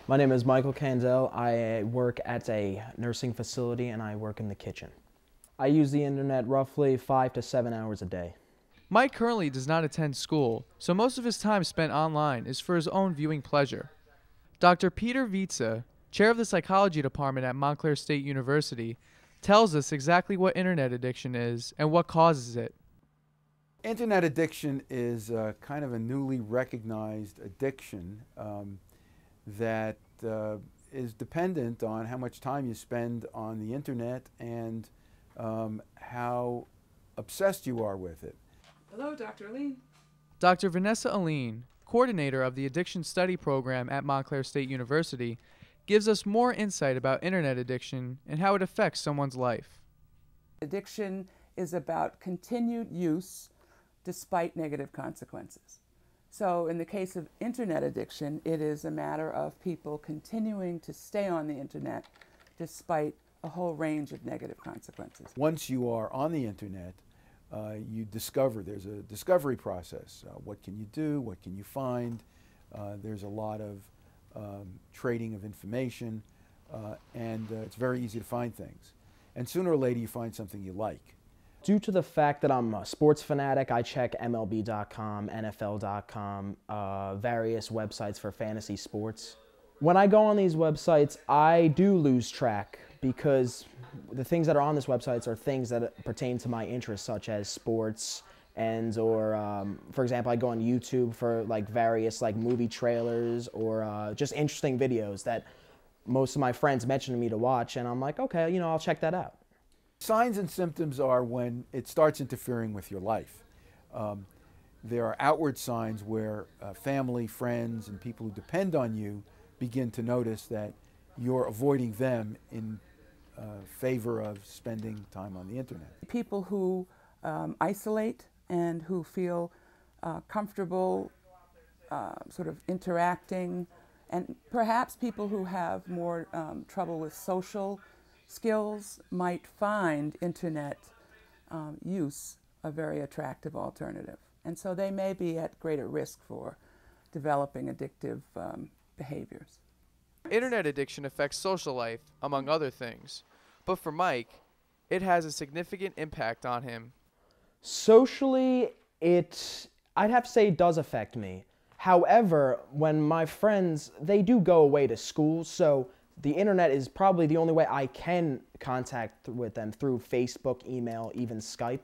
My name is Michael Candell. I work at a nursing facility and I work in the kitchen. I use the internet roughly 5 to 7 hours a day. Mike currently does not attend school, so most of his time spent online is for his own viewing pleasure. Dr. Peter Vitsa, chair of the psychology department at Montclair State University, tells us exactly what internet addiction is and what causes it. Internet addiction is kind of a newly recognized addiction that is dependent on how much time you spend on the internet and how obsessed you are with it. Hello, Dr. Aline. Dr. Vanessa Aline, coordinator of the Addiction Study Program at Montclair State University, gives us more insight about internet addiction and how it affects someone's life. Addiction is about continued use despite negative consequences. So in the case of internet addiction, it is a matter of people continuing to stay on the internet despite a whole range of negative consequences. Once you are on the internet, you discover, there's a discovery process. What can you do? What can you find? There's a lot of trading of information, and it's very easy to find things. And sooner or later you find something you like. Due to the fact that I'm a sports fanatic, I check MLB.com, NFL.com, various websites for fantasy sports. When I go on these websites, I do lose track because the things that are on these websites are things that pertain to my interests, such as sports or, for example, I go on YouTube for various movie trailers or just interesting videos that most of my friends mention to me to watch, and I'm like, okay, I'll check that out. Signs and symptoms are when it starts interfering with your life. There are outward signs where family, friends, and people who depend on you begin to notice that you're avoiding them in favor of spending time on the internet. People who isolate and who feel comfortable sort of interacting, and perhaps people who have more trouble with social skills might find internet use a very attractive alternative. And so they may be at greater risk for developing addictive behaviors. Internet addiction affects social life, among other things. But for Mike, it has a significant impact on him. Socially, I'd have to say it does affect me. However, when my friends, they do go away to school, so the internet is probably the only way I can contact with them through Facebook, email, even Skype.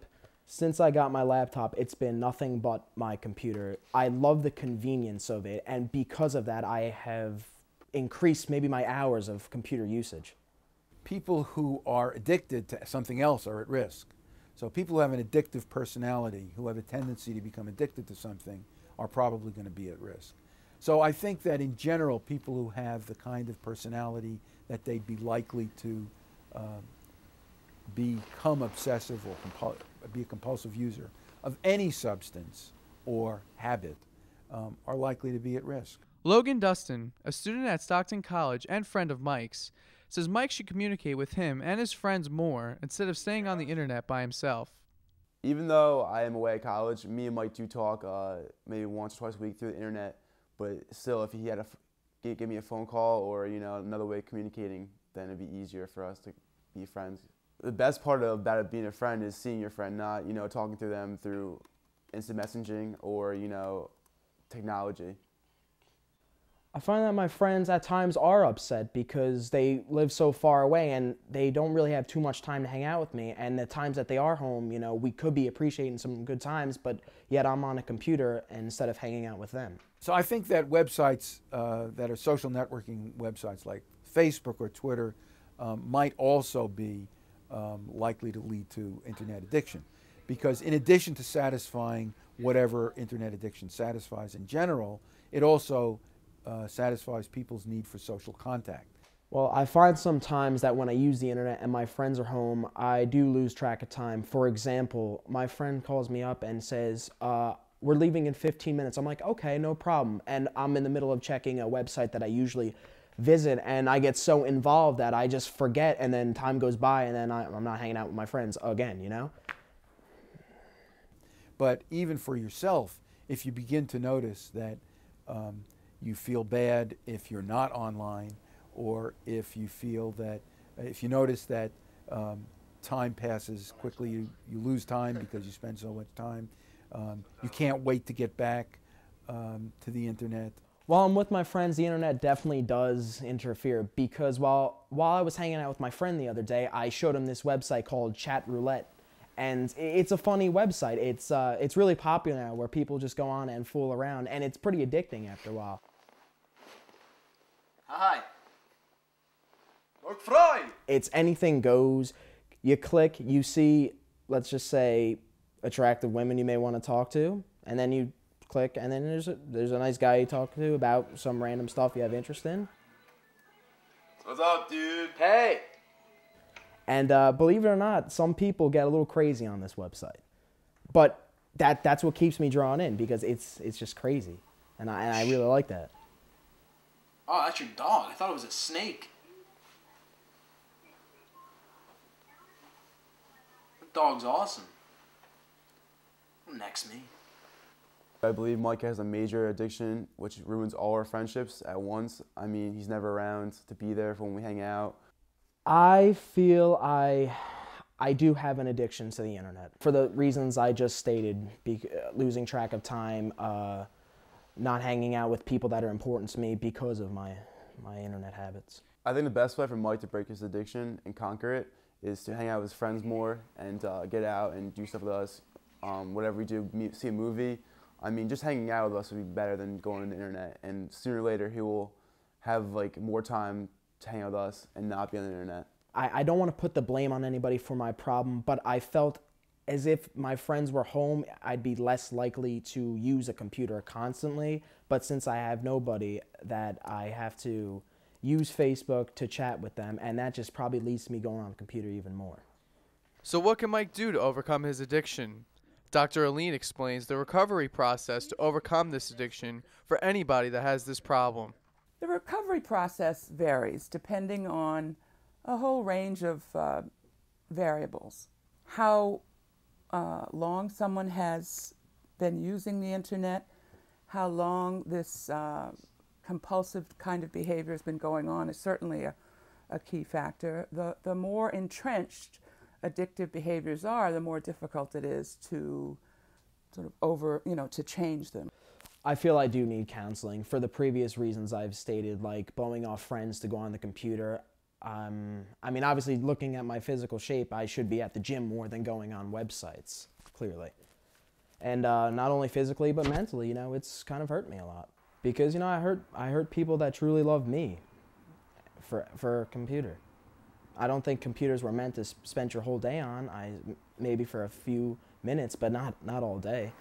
Since I got my laptop, it's been nothing but my computer. I love the convenience of it, and because of that, I have increased maybe my hours of computer usage. People who are addicted to something else are at risk. So people who have an addictive personality, who have a tendency to become addicted to something, are probably going to be at risk. So I think that in general, people who have the kind of personality that they'd be likely to become obsessive or be a compulsive user of any substance or habit are likely to be at risk. Logan Dustin, a student at Stockton College and friend of Mike's, says Mike should communicate with him and his friends more instead of staying on the internet by himself. Even though I am away at college, me and Mike do talk maybe once or twice a week through the internet. But still, if he had to give me a phone call or another way of communicating, then it'd be easier for us to be friends. The best part about it being a friend is seeing your friend, not talking to them through instant messaging or technology. I find that my friends at times are upset because they live so far away and they don't really have too much time to hang out with me. And the times that they are home, we could be appreciating some good times, but yet I'm on a computer instead of hanging out with them. So I think that websites that are social networking websites like Facebook or Twitter might also be likely to lead to internet addiction. Because in addition to satisfying whatever internet addiction satisfies in general, it also satisfies people's need for social contact. Well, I find sometimes that when I use the internet and my friends are home, I do lose track of time. For example, my friend calls me up and says, we're leaving in 15 minutes. I'm like, okay, no problem. And I'm in the middle of checking a website that I usually visit, and I get so involved that I just forget, and then time goes by, and then I'm not hanging out with my friends again, But even for yourself, if you begin to notice that you feel bad if you're not online, or if you feel that, if you notice that time passes quickly, you lose time because you spend so much time. You can't wait to get back to the internet. While I'm with my friends, the internet definitely does interfere, because while I was hanging out with my friend the other day, I showed him this website called Chat Roulette. And it's a funny website. It's really popular now, where people just go on and fool around, and it's pretty addicting after a while. Hi. Look frei. It's anything goes. You click, you see, let's just say, attractive women you may want to talk to, and then you click, and then there's a nice guy you talk to about some random stuff you have interest in. What's up, dude? Hey. And believe it or not, some people get a little crazy on this website. But that's what keeps me drawn in, because it's just crazy. And I really like that. Oh, that's your dog. I thought it was a snake. That dog's awesome. Next me. I believe Mike has a major addiction, which ruins all our friendships at once. I mean, he's never around to be there for when we hang out. I feel I do have an addiction to the internet, for the reasons I just stated, losing track of time, not hanging out with people that are important to me because of my internet habits. I think the best way for Mike to break his addiction and conquer it is to hang out with his friends more and get out and do stuff with us. Whatever we do, see a movie. I mean, just hanging out with us would be better than going on the internet. And sooner or later, he will have like more time to hang out with us and not be on the internet. I don't want to put the blame on anybody for my problem, but I felt as if my friends were home, I'd be less likely to use a computer constantly. But since I have nobody, that I have to use Facebook to chat with them, and that just probably leads to me going on the computer even more. So what can Mike do to overcome his addiction? Dr. Aline explains the recovery process to overcome this addiction for anybody that has this problem. The recovery process varies depending on a whole range of variables. How long someone has been using the internet, how long this compulsive kind of behavior has been going on is certainly a key factor. The more entrenched addictive behaviors are, the more difficult it is to sort of to change them. I feel I do need counseling for the previous reasons I've stated, like blowing off friends to go on the computer. I mean, obviously, looking at my physical shape, I should be at the gym more than going on websites, clearly. And not only physically, but mentally, it's kind of hurt me a lot. Because, I hurt people that truly love me for a computer. I don't think computers were meant to spend your whole day on. Maybe for a few minutes, but not all day.